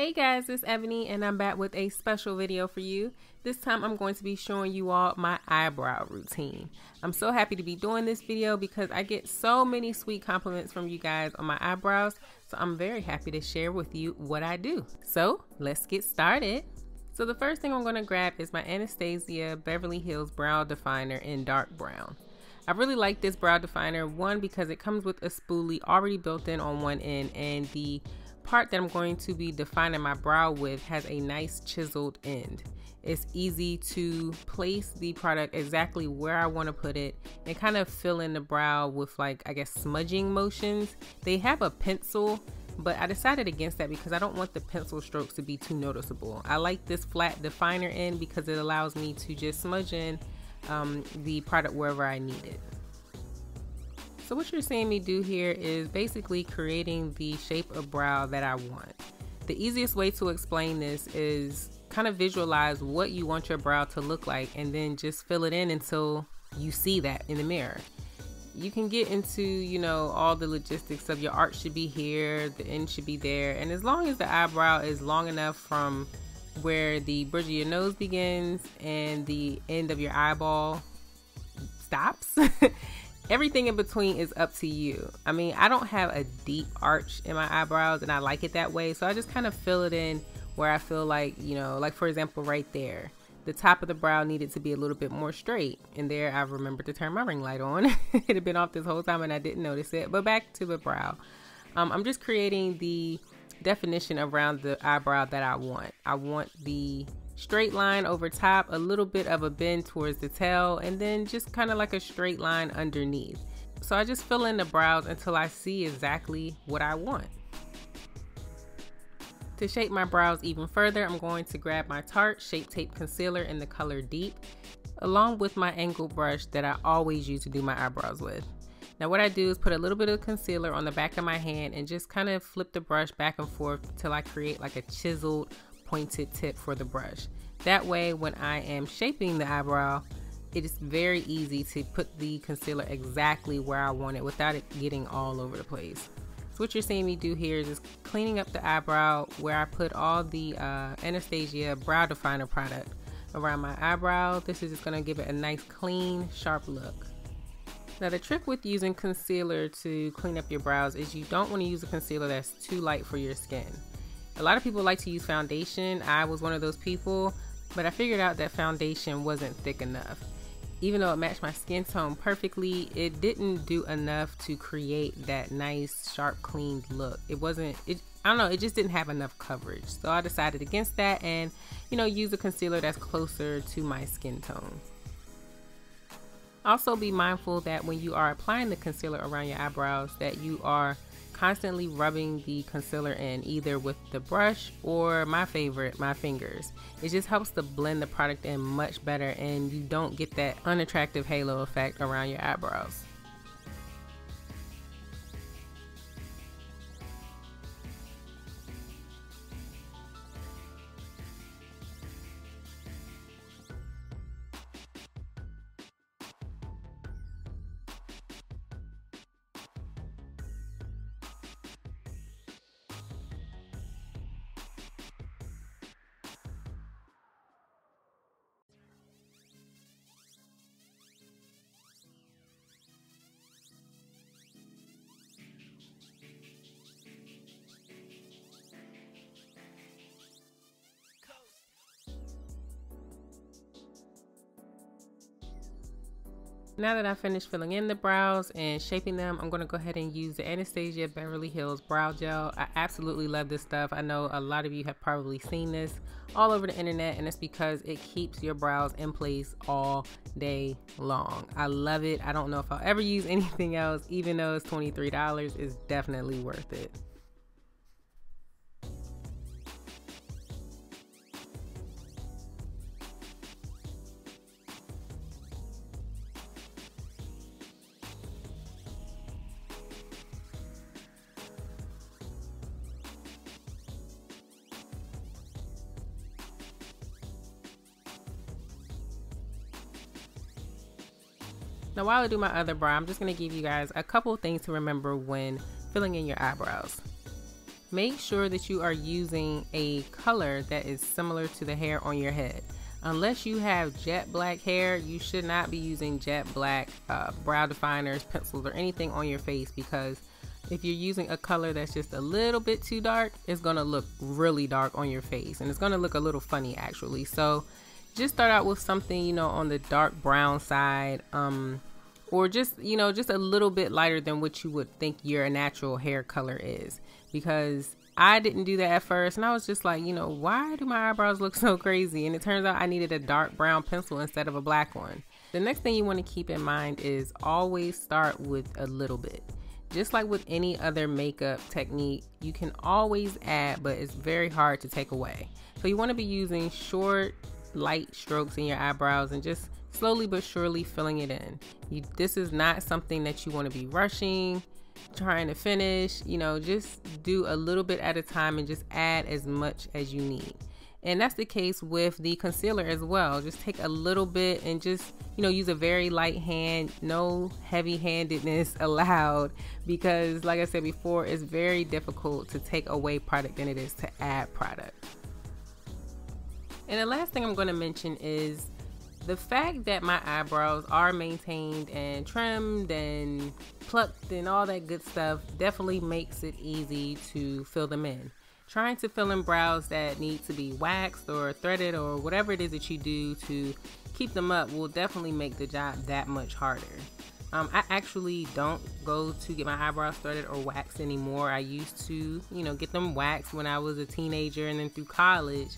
Hey guys, it's Ebony and I'm back with a special video for you. This time I'm going to be showing you all my eyebrow routine. I'm so happy to be doing this video because I get so many sweet compliments from you guys on my eyebrows, so I'm very happy to share with you what I do. So let's get started. So the first thing I'm going to grab is my Anastasia Beverly Hills Brow Definer in dark brown. I really like this brow definer, one because it comes with a spoolie already built in on one end, and the part that I'm going to be defining my brow with has a nice chiseled end. It's easy to place the product exactly where I want to put it and kind of fill in the brow with, like, I guess, smudging motions. They have a pencil, but I decided against that because I don't want the pencil strokes to be too noticeable. I like this flat definer end because it allows me to just smudge in the product wherever I need it. So what you're seeing me do here is basically creating the shape of brow that I want. The easiest way to explain this is kind of visualize what you want your brow to look like and then just fill it in until you see that in the mirror. You can get into, you know, all the logistics of your arch should be here, the end should be there, and as long as the eyebrow is long enough from where the bridge of your nose begins and the end of your eyeball stops, everything in between is up to you. I mean, I don't have a deep arch in my eyebrows and I like it that way, so I just kind of fill it in where I feel like, you know, like for example right there, the top of the brow needed to be a little bit more straight, and there I remembered to turn my ring light on. It had been off this whole time and I didn't notice it. But back to the brow. I'm just creating the definition around the eyebrow that I want. I want the straight line over top, a little bit of a bend towards the tail, and then just kind of like a straight line underneath. So I just fill in the brows until I see exactly what I want. To shape my brows even further, I'm going to grab my Tarte Shape Tape Concealer in the color Deep, along with my angled brush that I always use to do my eyebrows with. Now what I do is put a little bit of concealer on the back of my hand and just kind of flip the brush back and forth till I create like a chiseled pointed tip for the brush. That way when I am shaping the eyebrow, it is very easy to put the concealer exactly where I want it without it getting all over the place. So what you're seeing me do here is just cleaning up the eyebrow where I put all the Anastasia Brow Definer product around my eyebrow. This is just going to give it a nice clean, sharp look. Now the trick with using concealer to clean up your brows is you don't want to use a concealer that's too light for your skin. A lot of people like to use foundation. I was one of those people, but I figured out that foundation wasn't thick enough. Even though it matched my skin tone perfectly, it didn't do enough to create that nice, sharp, clean look. I don't know, it just didn't have enough coverage. So I decided against that and, you know, use a concealer that's closer to my skin tone. Also be mindful that when you are applying the concealer around your eyebrows that you are constantly rubbing the concealer in either with the brush or my favorite, my fingers. It just helps to blend the product in much better and you don't get that unattractive halo effect around your eyebrows. Now that I've finished filling in the brows and shaping them, I'm going to go ahead and use the Anastasia Beverly Hills Brow Gel. I absolutely love this stuff. I know a lot of you have probably seen this all over the internet, and it's because it keeps your brows in place all day long. I love it. I don't know if I'll ever use anything else, even though it's $23. It's definitely worth it. Now while I do my other brow, I'm just going to give you guys a couple things to remember when filling in your eyebrows. make sure that you are using a color that is similar to the hair on your head. Unless you have jet black hair, you should not be using jet black brow definers, pencils, or anything on your face, because if you're using a color that's just a little bit too dark, it's gonna look really dark on your face, and it's gonna look a little funny actually. So just start out with something, you know, on the dark brown side, or just, you know, just a little bit lighter than what you would think your natural hair color is, because I didn't do that at first, and I was just like, you know, why do my eyebrows look so crazy? And it turns out I needed a dark brown pencil instead of a black one. The next thing you want to keep in mind is always start with a little bit. Just like with any other makeup technique, you can always add, but it's very hard to take away. So you want to be using short, light strokes in your eyebrows and just slowly but surely filling it in. This is not something that you want to be rushing, trying to finish. You know, just do a little bit at a time and just add as much as you need. And that's the case with the concealer as well. Just take a little bit and just, you know, use a very light hand, no heavy-handedness allowed, because like I said before, it's very difficult to take away product than it is to add product. And the last thing I'm going to mention is the fact that my eyebrows are maintained and trimmed and plucked and all that good stuff definitely makes it easy to fill them in. Trying to fill in brows that need to be waxed or threaded or whatever it is that you do to keep them up will definitely make the job that much harder. I actually don't go to get my eyebrows threaded or waxed anymore. I used to, you know, get them waxed when I was a teenager and then through college.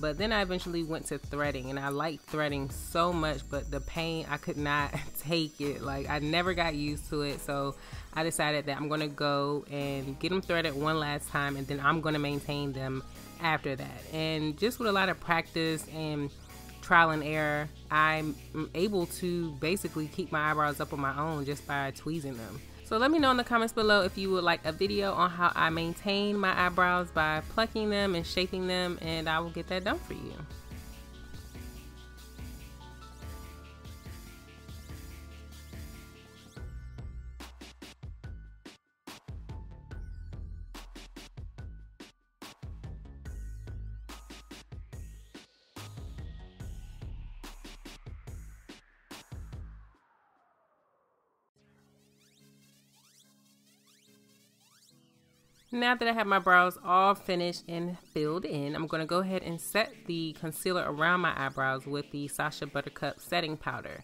But then I eventually went to threading, and I liked threading so much, but the pain, I could not take it. Like, I never got used to it, so I decided that I'm going to go and get them threaded one last time, and then I'm going to maintain them after that. And just with a lot of practice and trial and error, I'm able to basically keep my eyebrows up on my own just by tweezing them. So let me know in the comments below if you would like a video on how I maintain my eyebrows by plucking them and shaping them, and I will get that done for you. Now that I have my brows all finished and filled in, I'm going to go ahead and set the concealer around my eyebrows with the Sacha Buttercup setting powder.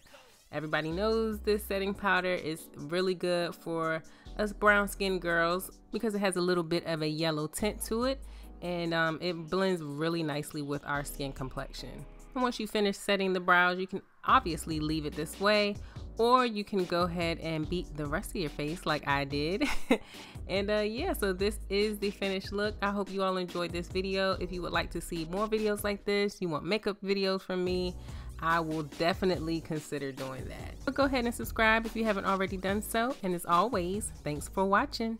Everybody knows this setting powder is really good for us brown skinned girls because it has a little bit of a yellow tint to it, and it blends really nicely with our skin complexion. And once you finish setting the brows, you can obviously leave it this way, or you can go ahead and beat the rest of your face like I did. And yeah, so this is the finished look. I hope you all enjoyed this video. If you would like to see more videos like this, you want makeup videos from me, I will definitely consider doing that. But go ahead and subscribe if you haven't already done so. And as always, thanks for watching.